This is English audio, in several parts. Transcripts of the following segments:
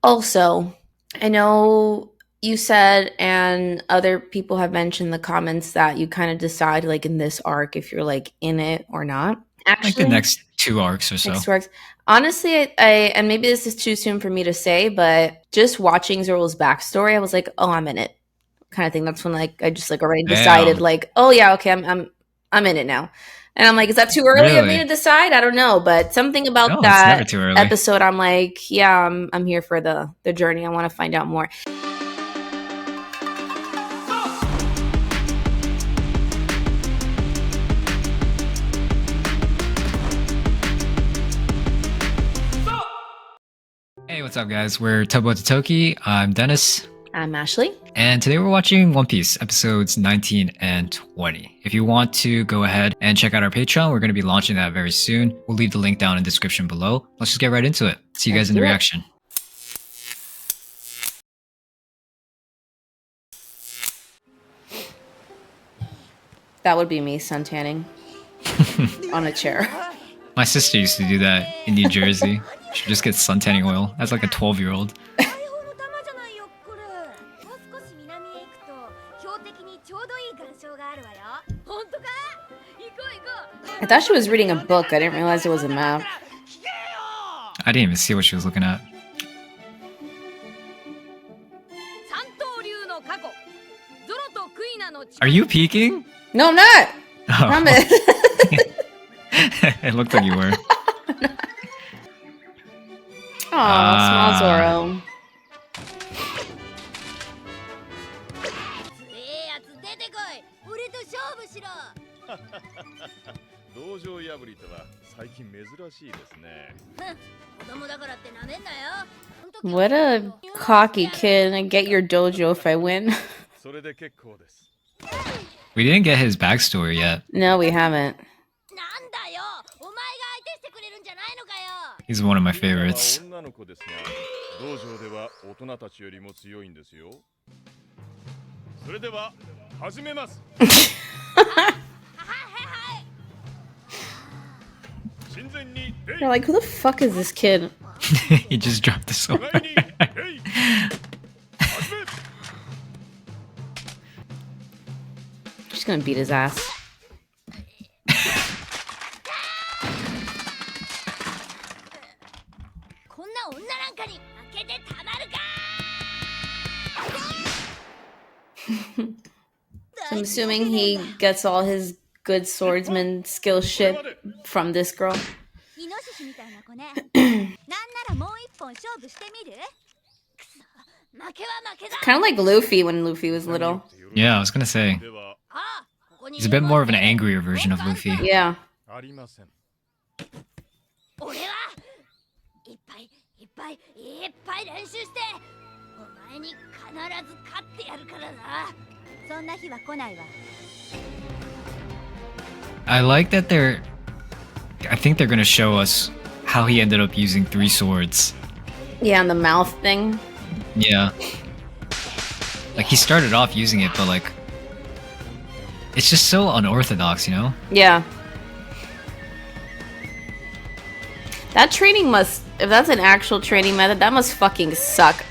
Also, I know you said, and other people have mentioned in the comments, that you kind of decide, like, in this arc if you're like in it or not. Actually, like the next 2 arcs or so. Next arcs. Honestly, I and maybe this is too soon for me to say, but just watching Zoro's backstory, I was like, oh, I'm in it, kind of thing. That's when like I just like already decided, like, oh yeah, okay, I'm in it now. And I'm like, is that too early of me to decide? I don't know, but something about that episode, I'm like, yeah, I'm here for the journey. I want to find out more. Hey, what's up, guys? We're Tobo Totoki. I'm Dennis. I'm Ashley. And today we're watching One Piece episodes 19 and 20. If you want to go ahead and check out our Patreon, we're going to be launching that very soon. We'll leave the link down in the description below. Let's just get right into it. See you guys in the reaction. That would be me suntanning on a chair. My sister used to do that in New Jersey. She just gets suntanning oil as like a 12-year-old. I thought she was reading a book. I didn't realize it was a map. I didn't even see what she was looking at. Are you peeking? No, I'm not. Oh. Promise. It looked like you were. Aw, small Zoro. What a cocky kid. I get your dojo if I win. We didn't get his backstory yet. No, we haven't. He's one of my favorites. You're like, who the fuck is this kid? He just dropped the sword. She's gonna beat his ass. So I'm assuming he gets all his good swordsman skill shit from this girl. Kind of like Luffy when Luffy was little. Yeah, I was gonna say. He's a bit more of an angrier version of Luffy. Yeah. I like that I think they're gonna show us how he ended up using 3 swords. Yeah, and the mouth thing. Yeah. Like, he started off using it, but like, it's just so unorthodox, you know? Yeah. That training must, if that's an actual training method, that must fucking suck.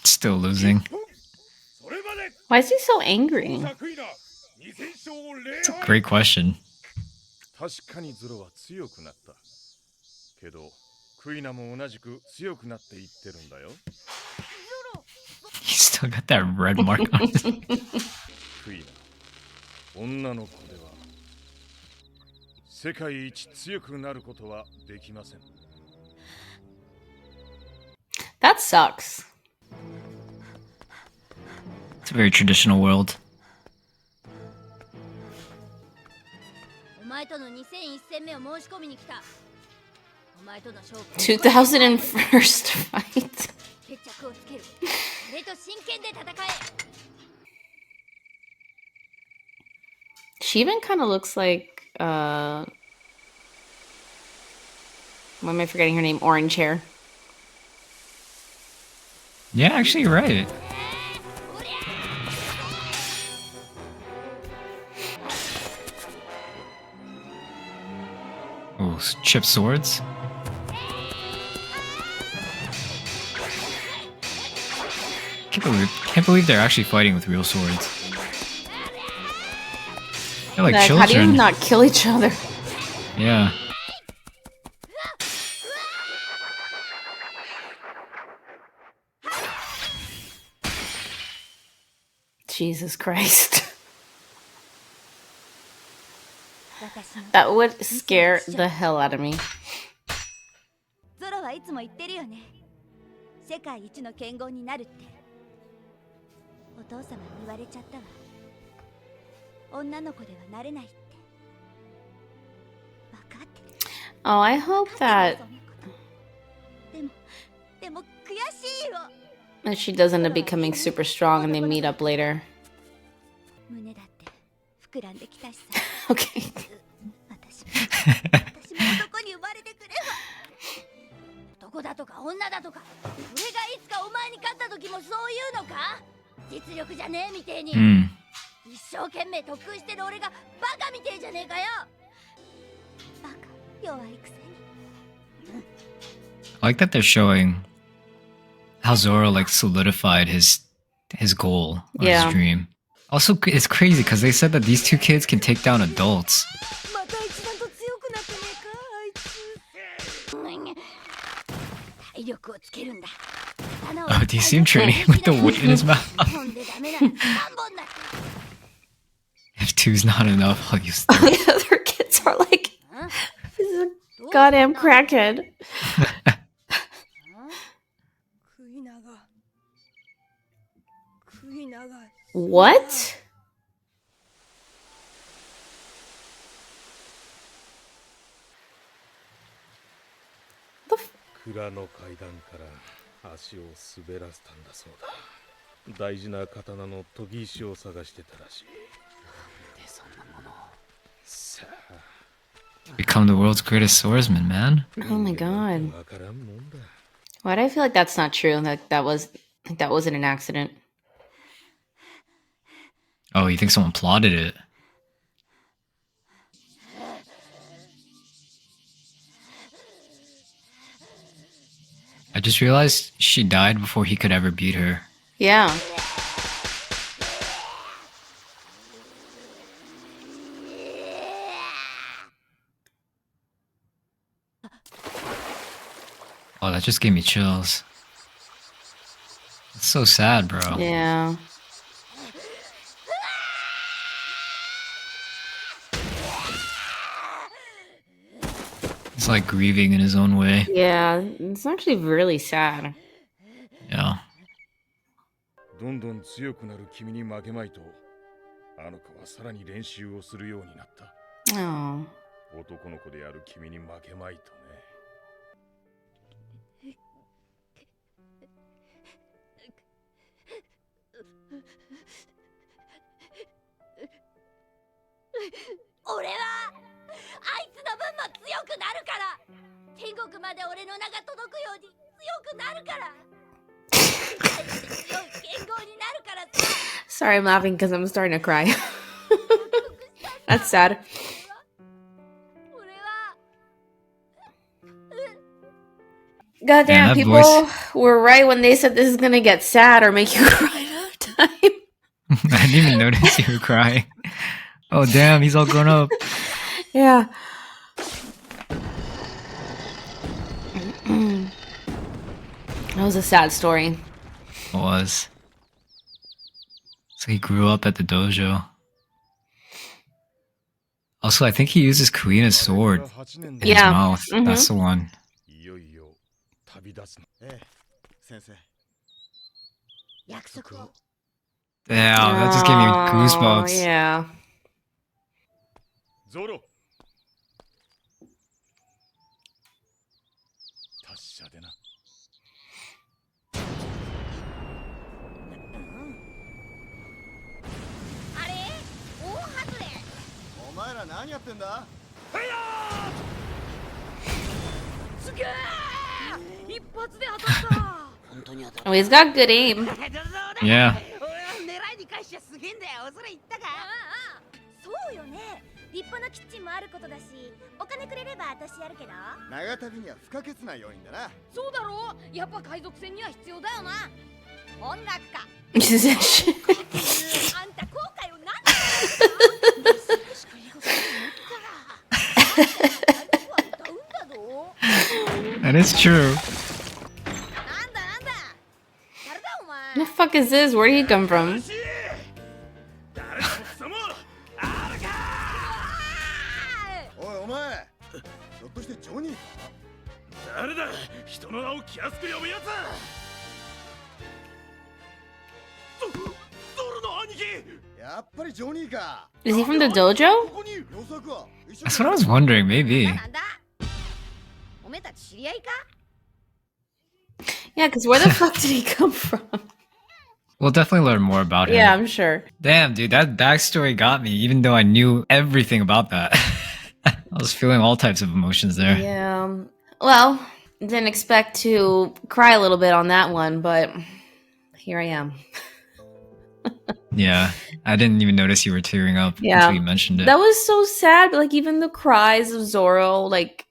Still losing. Why is he so angry? It's a great question. He's still got that red mark on his... That sucks. It's a very traditional world. 2001st fight. She even kind of looks like why am I forgetting her name? Orange hair. Yeah, actually, you're right. Oh, chipped swords. can't believe they're actually fighting with real swords. They're like How do you children. not kill each other? Yeah. Jesus Christ. That would scare the hell out of me. ZORO はいつも言ってるよね。世界一の剣豪になるって。お父様に言われちゃったわ。女の子ではなれないって。わかってる。Oh, I hope that でも悔しいよ。she does end up becoming super strong and they meet up later. 胸だって膨らんできたしさ。Okay. 私も男に生まれてくれば。男だとか女だとか、俺がいつかお前に勝った時もそういうのか？実力じゃねえみてえに。一生懸命特訓してる俺がバカみてえじゃねえかよ。バカ弱いくせに。I like that they're showing how Zoro like solidified his goal or his dream. Also, it's crazy because they said that these two kids can take down adults. Oh, do you see him training with the weight in his mouth? If two's not enough, I'll use three. The other kids are like, this is a goddamn crackhead. What? The 蔵の階段から足を滑らせたんだそうだ。大事な刀の研ぎ石を探してたらしい。でそんなもの。さあ。Become the world's greatest swordsman, man. Oh my god. Why do I feel like that's not true? That wasn't an accident. Oh, you think someone plotted it? I just realized she died before he could ever beat her. Yeah. Oh, that just gave me chills. It's so sad, bro. Yeah. He's like grieving in his own way. Yeah, it's actually really sad. Yeah. どんどん強くなる君に負けまいと、あの子はさらに練習をするようになった。Oh. 男の子である君に負けまいとね。俺はあいつの分も強くなるから。天国まで俺の名が届くように強くなるから。強い剣豪になるからさ。Sorry, I'm laughing because I'm starting to cry. That's sad. Goddamn, people were right when they said this is gonna get sad or make you cry all the time. I didn't even notice you were crying. Oh damn, he's all grown up. Yeah. That was a sad story. It was. So he grew up at the dojo. Also, I think he uses Kuina's sword in his mouth. That's the one. Damn, that just gave me goosebumps. Yeah. ZORO. Oh, he's got good aim. Yeah. そうよね。立派なキッチンもあることだし、お金くれれば私やるけど。長旅には不可欠な要因だな。そうだろう。やっぱ海賊船には必要だよな。音楽か She's あんた後悔を何だしくいいこと言ったら歌うんだぞ That is true. なんだ誰だお前 the fuck is this? Where did he come from? 誰か貴様あるかおいお前ひょっとしてジョニーか誰だ人の名を気安く呼ぶやつゾロの兄貴やっぱりジョニーか Is he from the dojo? ここに予測は That's what I was wondering, maybe. なんだおめえたち知り合いか Yeah, because where the fuck did he come from? We'll definitely learn more about him. Yeah, I'm sure. Damn, dude, that backstory got me, even though I knew everything about that. I was feeling all types of emotions there. Yeah. Well, didn't expect to cry a little bit on that one, but here I am. Yeah, I didn't even notice you were tearing up until you mentioned it. That was so sad. But like even the cries of Zoro, like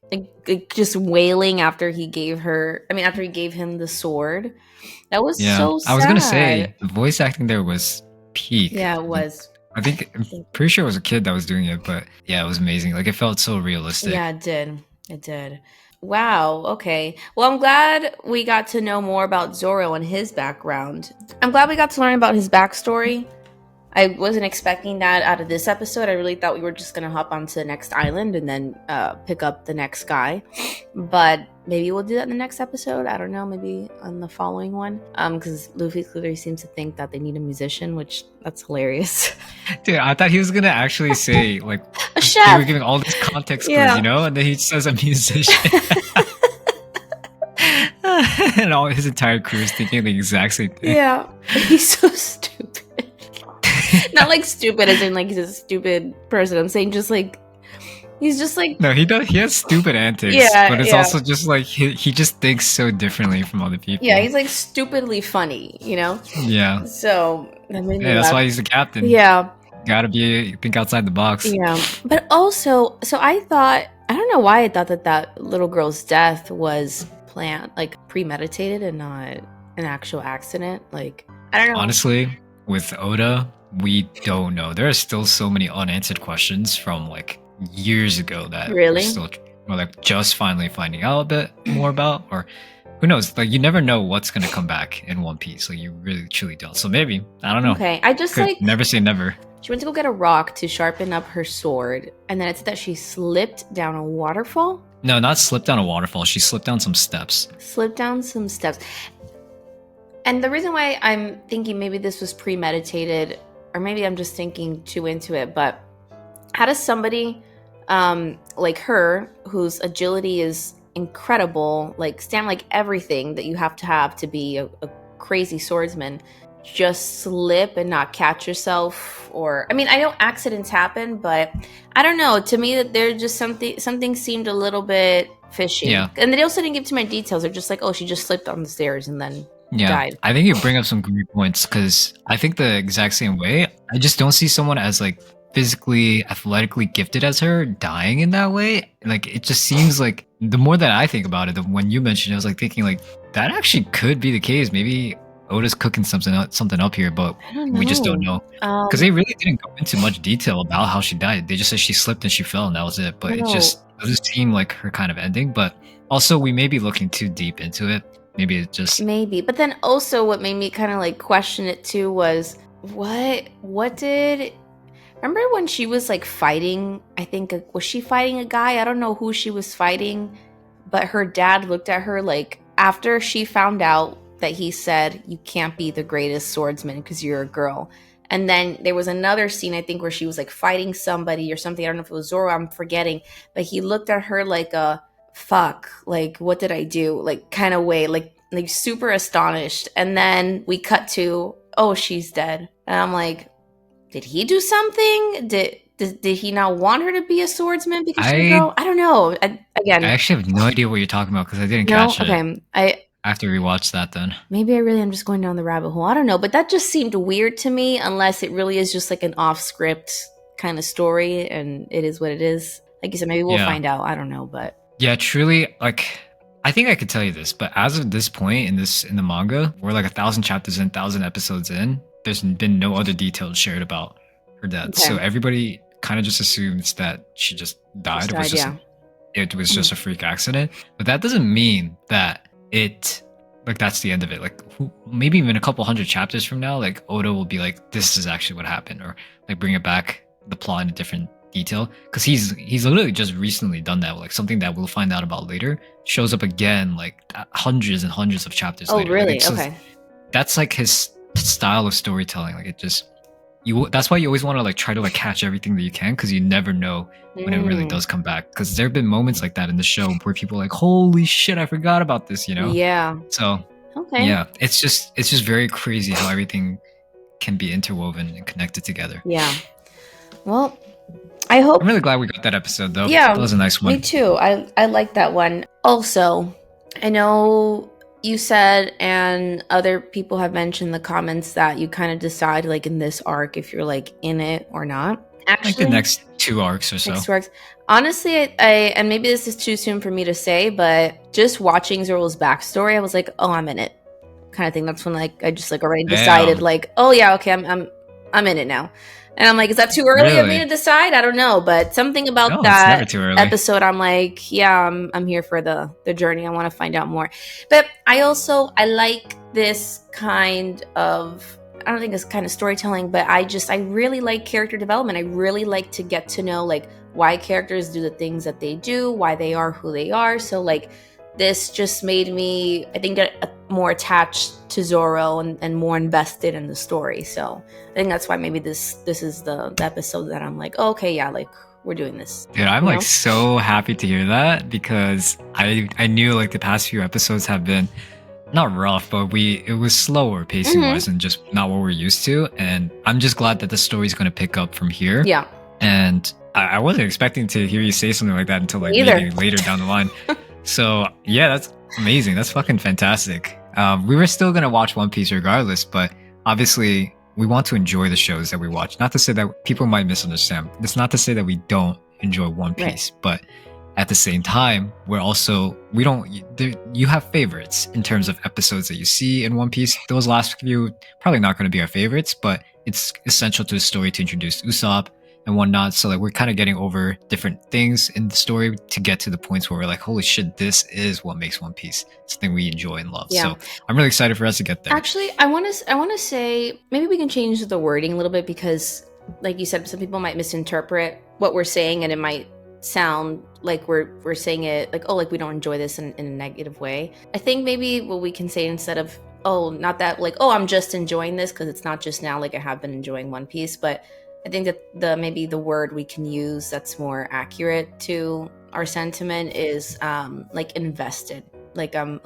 just wailing after he gave him the sword. That was so sad. I was gonna say the voice acting there was peak. Yeah, it was. I'm pretty sure it was a kid that was doing it, but yeah, it was amazing. Like it felt so realistic. Yeah, it did. It did. Wow. Okay. Well, I'm glad we got to know more about Zoro and his background. I'm glad we got to learn about his backstory. I wasn't expecting that out of this episode. I really thought we were just going to hop onto the next island and then pick up the next guy. But maybe we'll do that in the next episode. I don't know. Maybe on the following one. Because Luffy clearly seems to think that they need a musician, which that's hilarious. Dude, I thought he was gonna actually say like A they chef! were giving all this context Yeah. clues, you know, and then he says a musician. And all his entire crew is thinking the exact same thing. Yeah. He's so stupid. Not like stupid as in like he's a stupid person. I'm saying just like he's just like No, he has stupid antics, Yeah, but it's yeah. also just like he just thinks so differently from other people. yeah, he's like stupidly funny, you know? Yeah. So that made me Yeah, that's laugh. why he's the captain. Yeah. Gotta think outside the box. Yeah. But also, so I don't know why I thought that little girl's death was planned, like premeditated and not an actual accident. Like, I don't know. Honestly, with Oda, we don't know. There are still so many unanswered questions from like years ago that Really? we're like just finally finding out a bit more about, or who knows? Like you never know what's gonna come back in One Piece. Like you really truly don't. So maybe, I don't know. Okay. I just Could like, never say never. she went to go get a rock to sharpen up her sword. And then it said that she slipped down a waterfall. No, not slipped down a waterfall. She slipped down some steps. Slipped down some steps. And the reason why I'm thinking maybe this was premeditated, or maybe I'm just thinking too into it, but how does somebody like her, whose agility is incredible, like stand like everything that you have to be a crazy swordsman, just slip and not catch yourself? Or I mean, I know accidents happen, but I don't know. To me, that there's just something seemed a little bit fishy. Yeah. And they also didn't give too many details. They're just like, oh, she just slipped on the stairs and then died. I think you bring up some great points because I think the exact same way. I just don't see someone as like physically, athletically gifted as her dying in that way. Like it just seems like the more that I think about it, when you mentioned it, I was like thinking like that actually could be the case. Maybe Oda's cooking something up here, but I don't know. we just don't know because they really didn't go into much detail about how she died. They just said she slipped and she fell and that was it. But it just doesn't seem like her kind of ending. But also, we may be looking too deep into it. Maybe it just Maybe. But then also what made me kind of like question it too was what did remember when she was like fighting, I think was she fighting a guy? I don't know who she was fighting, but her dad looked at her like after she found out that he said you can't be the greatest swordsman because you're a girl. And then there was another scene, I think, where she was like fighting somebody or something. I don't know if it was Zoro, I'm forgetting. But he looked at her like a fuck, like what did I do? Like kind of way, like super astonished. And then we cut to, oh, she's dead. And I'm like, did he do something? Did he not want her to be a swordsman because she's a girl? I don't know. I actually have no idea what you're talking about because I didn't no? catch it. Okay, I have to rewatch that then. Maybe I really am just going down the rabbit hole. I don't know, but that just seemed weird to me unless it really is just like an off-script kind of story and it is what it is. Like you said, maybe we'll find out. I don't know, but yeah, truly, like I think I could tell you this, but as of this point in the manga, we're like 1,000 chapters in, 1,000 episodes in. There's been no other details shared about her death, Okay. so everybody kind of just assumes that she just died. It was just a freak accident, but that doesn't mean that that's the end of it. Like maybe even a couple hundred chapters from now, like Oda will be like, "This is actually what happened," or like bring it back the plot in a different detail, because he's literally just recently done that. Like something that we'll find out about later shows up again like hundreds and hundreds of chapters later. Really? Like, okay. That's like his style of storytelling. Like it just that's why you always want to like try to like catch everything that you can, because you never know when it really does come back. Because there have been moments like that in the show where people are like, "Holy shit, I forgot about this," Yeah. So yeah, it's just very crazy how everything can be interwoven and connected together. Yeah. Well, I hope. I'm really glad we got that episode though. Yeah, that was a nice one. Me too. I like that one. Also, I know you said, and other people have mentioned in the comments, that you kind of decide like in this arc if you're like in it or not. Actually, like the next 2 arcs or so. Honestly, I and maybe this is too soon for me to say, but just watching Zoro's backstory, I was like, oh, I'm in it, kind of thing. That's when like I just like already decided like, oh yeah, okay, I'm in it now. And I'm like, is that too early of me to decide? I don't know, but something about that episode, I'm like, yeah, I'm here for the journey. I want to find out more. But I like this kind of, I don't think it's kind of storytelling, but I really like character development. I really like to get to know like why characters do the things that they do, why they are who they are. So like this just made me, I think, get more attached to Zoro and more invested in the story. So I think that's why maybe this is the episode that I'm like, oh, okay, yeah, like we're doing this. Dude, I'm like so happy to hear that, because I knew like the past few episodes have been not rough, but it was slower pacing wise and just not what we're used to. And I'm just glad that the story's going to pick up from here. Yeah. And I wasn't expecting to hear you say something like that until like maybe later down the line. So yeah, that's amazing. That's fucking fantastic. We were still gonna watch One Piece regardless, but obviously we want to enjoy the shows that we watch. Not to say that people might misunderstand. It's not to say that we don't enjoy One Piece, but at the same time, you have favorites in terms of episodes that you see in One Piece. Those last few probably not going to be our favorites, but it's essential to the story to introduce Usopp and whatnot. So like we're kind of getting over different things in the story to get to the points where we're like, holy shit, this is what makes One Piece something we enjoy and love. So I'm really excited for us to get there. Actually, I want to say maybe we can change the wording a little bit, because like you said, some people might misinterpret what we're saying, and it might sound like we're saying it like, oh, like we don't enjoy this in a negative way. I think maybe what we can say, instead of, oh, not that like, oh, I'm just enjoying this, because it's not just now, like I have been enjoying One Piece, but I think that maybe the word we can use that's more accurate to our sentiment is like invested. Like I'm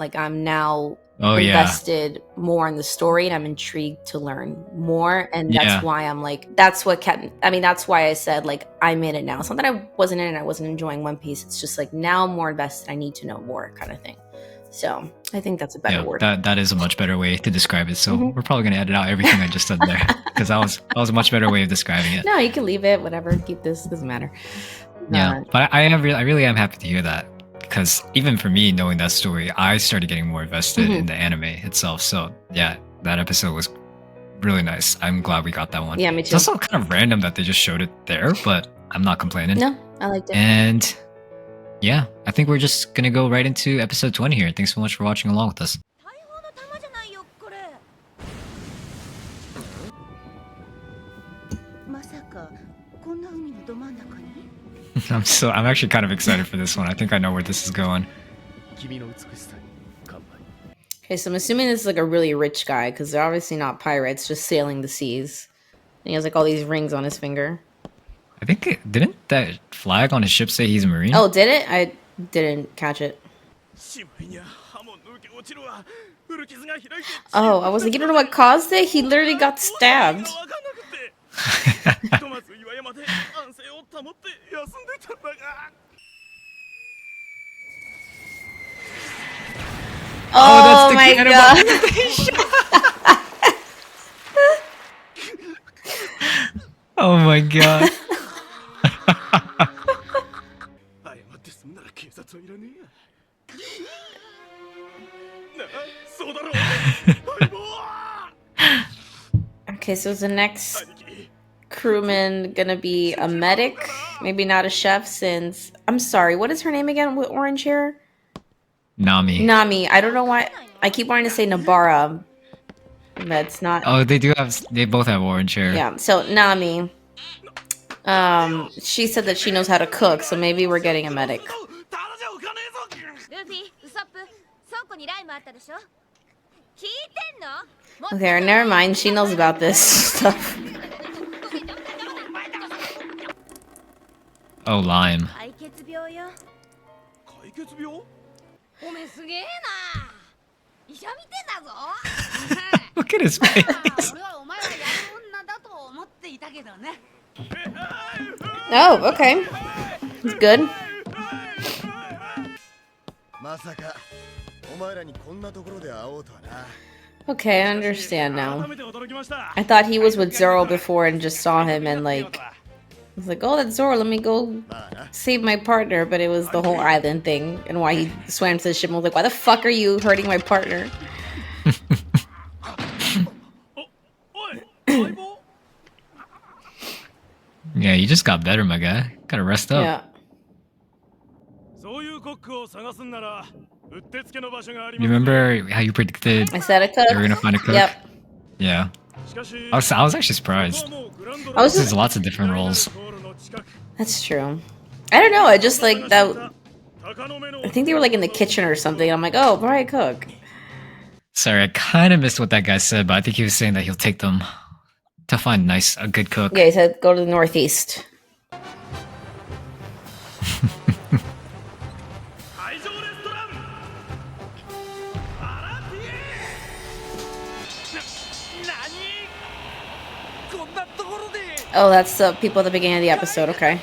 now invested more in the story, and I'm intrigued to learn more. And that's why I'm like, that's why I said like I'm in it now. It's not that I wasn't in it, I wasn't enjoying One Piece. It's just like now I'm more invested, I need to know more, kind of thing. So I think that's a better word. That is a much better way to describe it. So we're probably going to edit out everything I just said there, because that was a much better way of describing it. No, you can leave it, whatever. Keep this, doesn't matter. Yeah, but I really am happy to hear that, because even for me, knowing that story, I started getting more invested in the anime itself. So yeah, that episode was really nice. I'm glad we got that one. Yeah, me too. It's also kind of random that they just showed it there, but I'm not complaining. No, I liked it. And yeah, I think we're just going to go right into episode 20 here. Thanks so much for watching along with us. I'm actually kind of excited for this one. I think I know where this is going. Okay, so I'm assuming this is like a really rich guy, because they're obviously not pirates, just sailing the seas. And he has like all these rings on his finger. I think didn't that flag on his ship say he's a marine? Oh, did it? I didn't catch it. Oh, I was like, you don't know what caused it? He literally got stabbed. Oh my god. Oh my god. Okay, so is the next crewman gonna be a medic? Maybe not a chef since... I'm sorry, what is her name again with orange hair? Nami. Nami. I don't know why. I keep wanting to say Nabara. That's not... Oh, they both have orange hair. Yeah, so Nami. She said that she knows how to cook, so maybe we're getting a medic. ルフィ、ウソップ、倉庫にライムあったでしょ。聞いてんの？ Okay, never mind. She knows about this stuff. Oh, lime. 解決病よ。解決病？おめえすげえな。医者見てんだぞ。 Look at his face. 俺はお前はやる女だと思っていたけどね。 Oh, okay. It's good. まさかお前らにこんなところで会おうとはな。 Okay, I understand now. I thought he was with Zoro before and just saw him and like... I was like, oh, that's Zoro, let me go save my partner. But it was the whole island thing and why he swam to the ship and was like, why the fuck are you hurting my partner? Yeah, you just got better, my guy. Gotta rest up. Yeah. You remember how you predicted I said a cook. they were gonna find a cook? Yep. Yeah. I was actually surprised. I was There's just... lots of different roles. That's true. I don't know, I just like that... I think they were like in the kitchen or something. I'm like, oh, probably cook. Sorry, I kind of missed what that guy said, but I think he was saying that he'll take them to find a good cook. Yeah, he said go to the northeast. Oh, that's the people at the beginning of the episode, okay.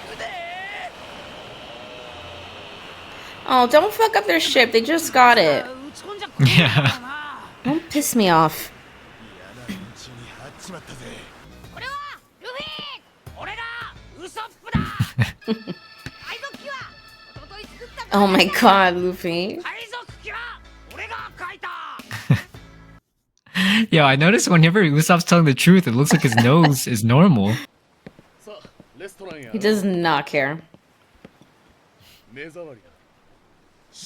Oh, don't fuck up their ship. They just got it. Yeah. Don't piss me off. Oh my god, Luffy. Yo, I noticed whenever Usopp's telling the truth, it looks like his nose is normal. He does not care.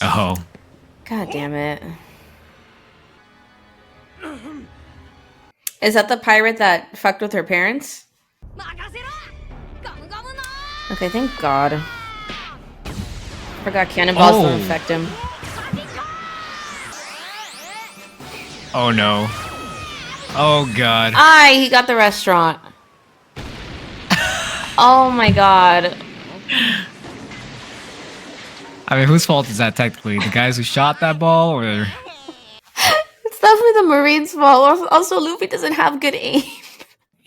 Oh. God damn it. Is that the pirate that fucked with her parents? Okay, thank God. Forgot cannonballs don't affect him. Oh no. Oh god. Aye, he got the restaurant. Oh my god. I mean, whose fault is that technically? The guys who shot that ball, or? It's definitely the Marine's fault. Also, Luffy doesn't have good aim.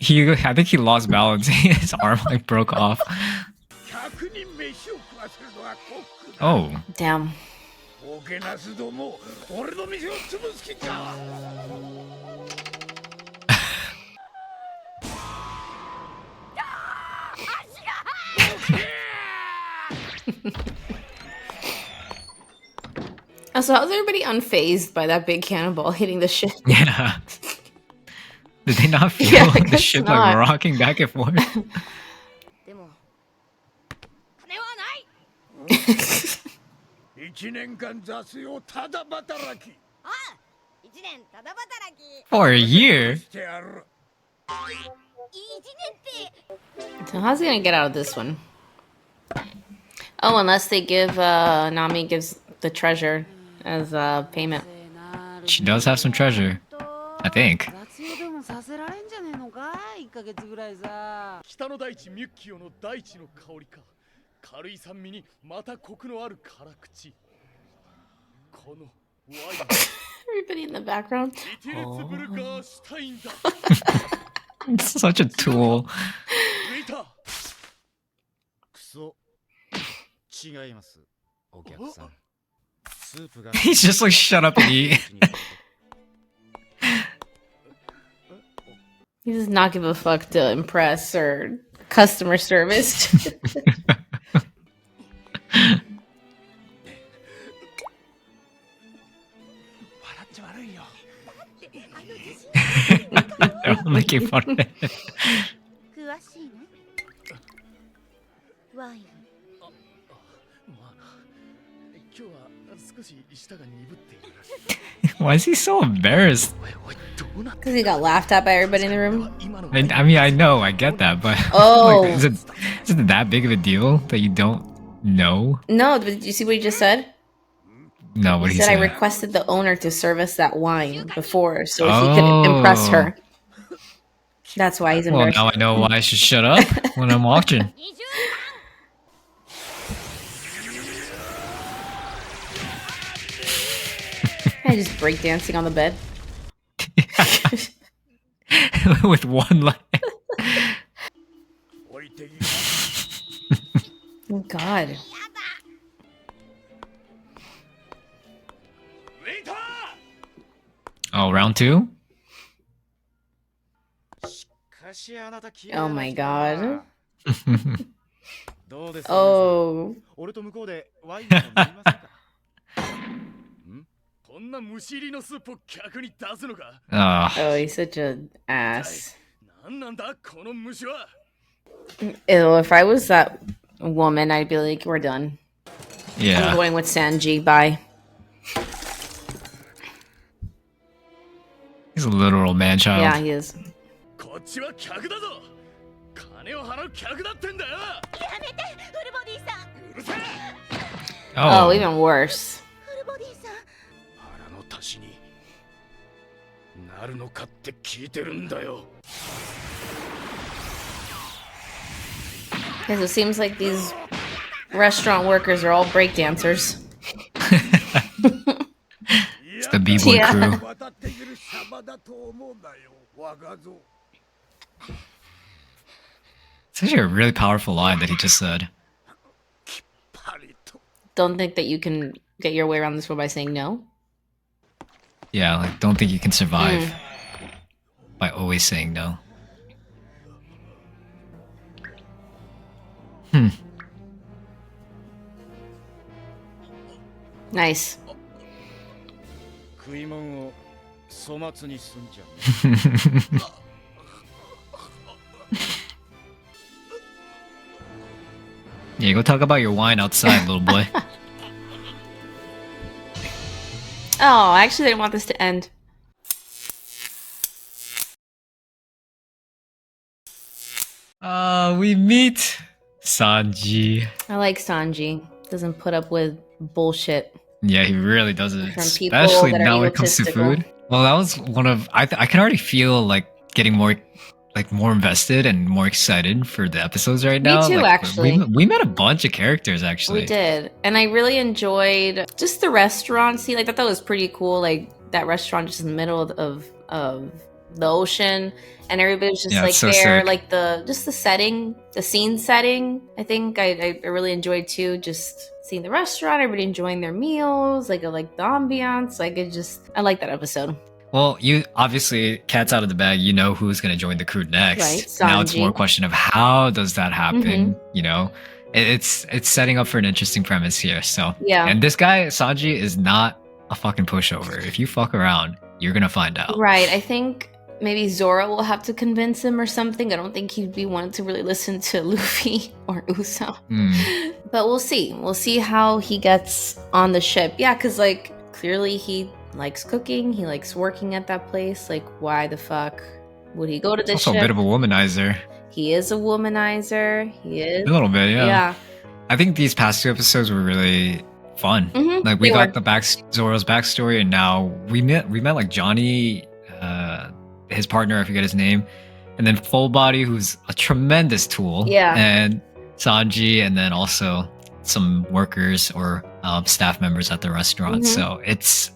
I think he lost balance. His arm like broke off. Oh. Damn. So how's everybody unfazed by that big cannonball hitting the ship? Yeah. Did they not feel Yeah, I the guess ship not. like rocking back and forth? For a year? So how's he gonna get out of this one? Oh, unless they give Nami gives the treasure as payment. She does have some treasure, I think. 北の大地ミュッキオの大地の香りか軽い酸味にまたコクのある辛口このワイン Everybody in the background. イテレツブルガーシュタインだ It's such a tool. 抜いたクソ違いますお客さんスープが He's just like, shut up and eat. He does not give a fuck to impress or customer service. I'm making fun of it. 詳しいね。ワイン。まあな、今日は少し舌が鈍っているらしい。 Why is he so embarrassed? おいおい、どうなって Because he got laughed at by everybody in the room. 今の I mean, I know, I get that, but Oh. like, is it that big of a deal that you don't know? No, but did you see what he just said? No, what He he said I said. requested the owner to serve us that wine before so he could impress her. That's why he's Well, embarrassed. now I know why I should shut up when I'm watching. I just breakdancing on the bed. With one leg. 置いていい。 Oh God. ウェイター。 Oh, round 2? しかしあなた綺麗 Oh な my 人だな。 God. どうです Oh. 俺と向こうでワインを飲みませんか。ん？こんな虫入りのスープを客に出すのか。 Oh, Oh, he's such an ass. なんなんだこの虫は。 Ew, if I was that woman, I'd be like, we're done. I'm yeah. going with Sanji. Bye. He's a literal man child. Yeah, he is. こっちは客だぞ。金を払う客だってんだよ。やめて、フルボディさん。うるせえ。 Oh, Oh, even worse. フルボディさん。腹の足しになるのかって聞いてるんだよ。 Because it seems like these restaurant workers are all breakdancers. it's the B-boy Yeah. crew. 渡っているシャバだと思うんだよ、若造。 It's actually a really powerful line that he just said. パリと。 Don't think that you can get your way around this world by saying no. Yeah, like, don't think you can survive by always saying no. Nice. 食い物を粗末にすんじゃね Yeah, go talk about your wine outside, little boy. Oh, I actually didn't want this to end. We meet Sanji. I like Sanji. Doesn't put up with bullshit. Yeah, he really doesn't. From people Especially that are now when it comes to egotistical. food. Well, that was one of I can already feel like getting more invested and more excited for the episodes right now. too, Like, actually. we met a bunch of characters actually. We did. And I really enjoyed just the restaurant scene. Like, I thought that was pretty cool. Like, that restaurant just in the middle of the ocean. And everybody was just Yeah, like it's so there. sick. Like, the setting, the scene setting, I think I really enjoyed too. Just seeing the restaurant, everybody enjoying their meals. Like, I like the ambiance. Like, I like that episode. Well, you obviously cat's out of the bag. You know who's going to join the crew next. Right, Now it's Sanji. more a question of how does that happen. Mhm. You know, it's setting up for an interesting premise here. So Yeah. and this guy Sanji is not a fucking pushover. If you fuck around, you're gonna find out. Right. I think maybe Zoro will have to convince him or something. I don't think he'd be wanting to really listen to Luffy or Usopp. Hmm. But we'll see. We'll see how he gets on the ship. Yeah, because, like, clearly he likes cooking. He likes working at that place. Like, why the fuck would he go to this Also ship? a bit of a womanizer. He is a womanizer. He is. A little bit, yeah. Yeah. I think these past two episodes were really fun. Mhm, Like we they got were. Zoro's backstory, and now we met like Johnny, his partner, I forget his name, and then Full Body, who's a tremendous tool. Yeah. And Sanji, and then also some workers or staff members at the restaurant. Mhm. So it's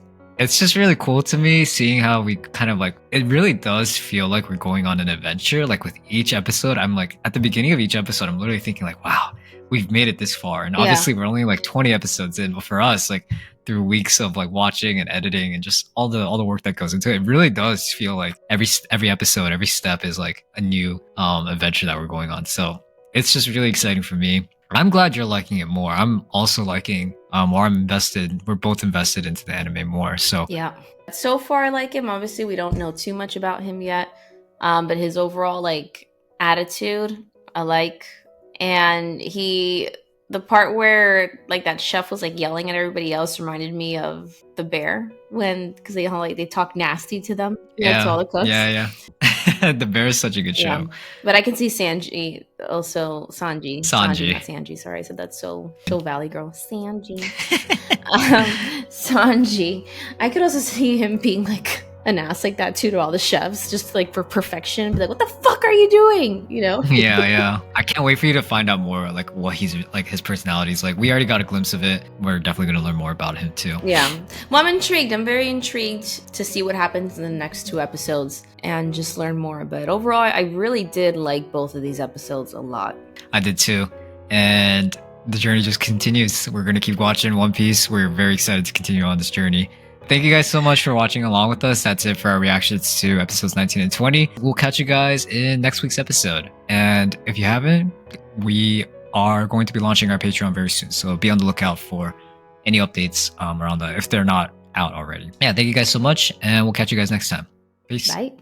just really cool to me seeing how we kind of like it really does feel like we're going on an adventure. Like with each episode, I'm like at the beginning of each episode, I'm literally thinking like, wow, we've made it this far. And Yeah. obviously we're only like 20 episodes in, but for us, like through weeks of like watching and editing and just all the work that goes into it, it really does feel like every episode, every step is like a new adventure that we're going on. So it's just really exciting for me. I'm glad you're liking it more. I'm also liking we're both invested into the anime more. So Yeah. So far, I like him. Obviously, we don't know too much about him yet, but his overall like attitude, I like. And the part where like that chef was like yelling at everybody else reminded me of the bear because they talk nasty to them. To all the cooks. Yeah. The Bear is such a good show. But I can see Sanji also. Sanji, not Sanji. Sorry, I said that so Valley Girl. Sanji. Sanji. I could also see him being like an ass like that too to all the chefs, just like for perfection. Be like, what the fuck are you doing? You know? Yeah. I can't wait for you to find out more like what he's like, his personality is like. We already got a glimpse of it. We're definitely going to learn more about him too. Yeah. Well, I'm intrigued. I'm very intrigued to see what happens in the next 2 episodes and just learn more. But overall, I really did like both of these episodes a lot. I did too. And the journey just continues. We're going to keep watching One Piece. We're very excited to continue on this journey. Thank you guys so much for watching along with us. That's it for our reactions to episodes 19 and 20. We'll catch you guys in next week's episode. And if you haven't, we are going to be launching our Patreon very soon. So be on the lookout for any updates around that if they're not out already. Yeah, thank you guys so much. And we'll catch you guys next time. Peace. Bye.